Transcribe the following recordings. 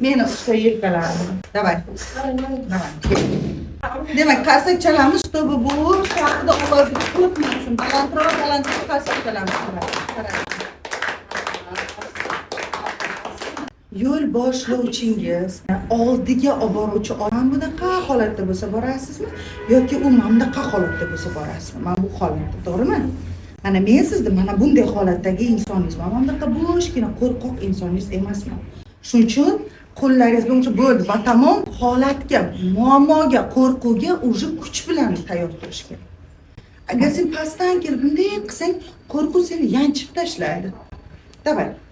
meni usta yelkalarim. Давай. Давай. Demak, qarsak chalamiz, чтобы bu haqida ovozni ko'pmasin. Balandroq qarsak chalamiz. Yo'l boshlovchingiz oldiga olib boruvchi odam bunaqa holatda bo'lsa borasizmi yoki u mana bunaqa holatda bo'lsa borasizmi? Mana bu holatda, to'g'rimi? Mana men sizni mana bunday holatdagi insoningizman. Mana bunaqa bo'shgina qo'rqoq insoningiz emasman. Shuning uchun qo'llaringiz bo'yicha bo'ldi va tamom holatga, muammoga, qo'rquvga уже kuch bilan tayyor turish kerak. Agar sen pastdan kelib bunday qilsang, qo'rquv seni yanchib tashlaydi.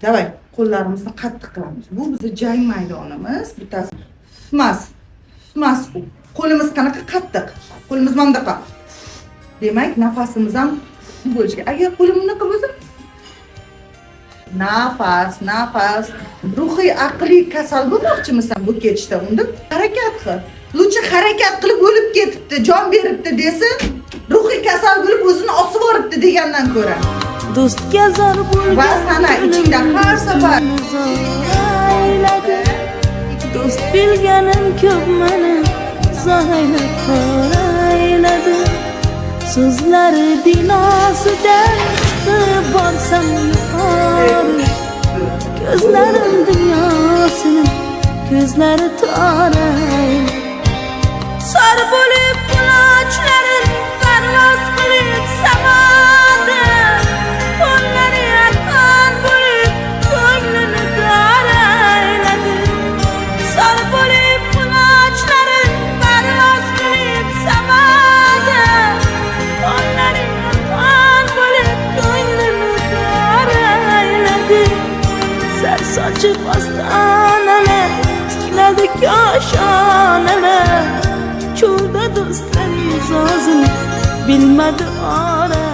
Davay, qo'llarimizni qattiq qilamiz. Bu bizning jang maydonimiz. Bittasi mas. Qo'limiz qanaqa qattiq? Qo'limiz mana bunaqa. Demak, nafasimiz ham bo'lishi kerak. Agar qo'lim bunaqa bo'lsa, nafas. Ruhiy, aqliy kasal bo'lmoqchimisan bu ketishda? Unda harakat qil. Lutcha harakat qilib o'lib ketibdi, jon beribdi desin, ruhiy kasal bo'lib o'zini osib yoribdi degandan ko'ra. Do'stga zor bo'lgan va sana ichingda har safar do'st bilganim ko'p meni zo'rlab qo'yladi. So'zlari binosidan chiqib borsam yuqori, ko'zlarim dunyosini ko'zlari toraydi. Sar bo'lib qulonchlarim parvoz qilib samoda, qo'llari yaqin bo'lib ko'nglini darayladi. Sar bo'lib qulonchlarim parvoz qilib samoda, qo'llari yaqin bo'lib ko'nglini darayladi. Sar sochib ostonalar tikladi koshonalar, cho'lda do'stlar yuzozini bilmadi ora.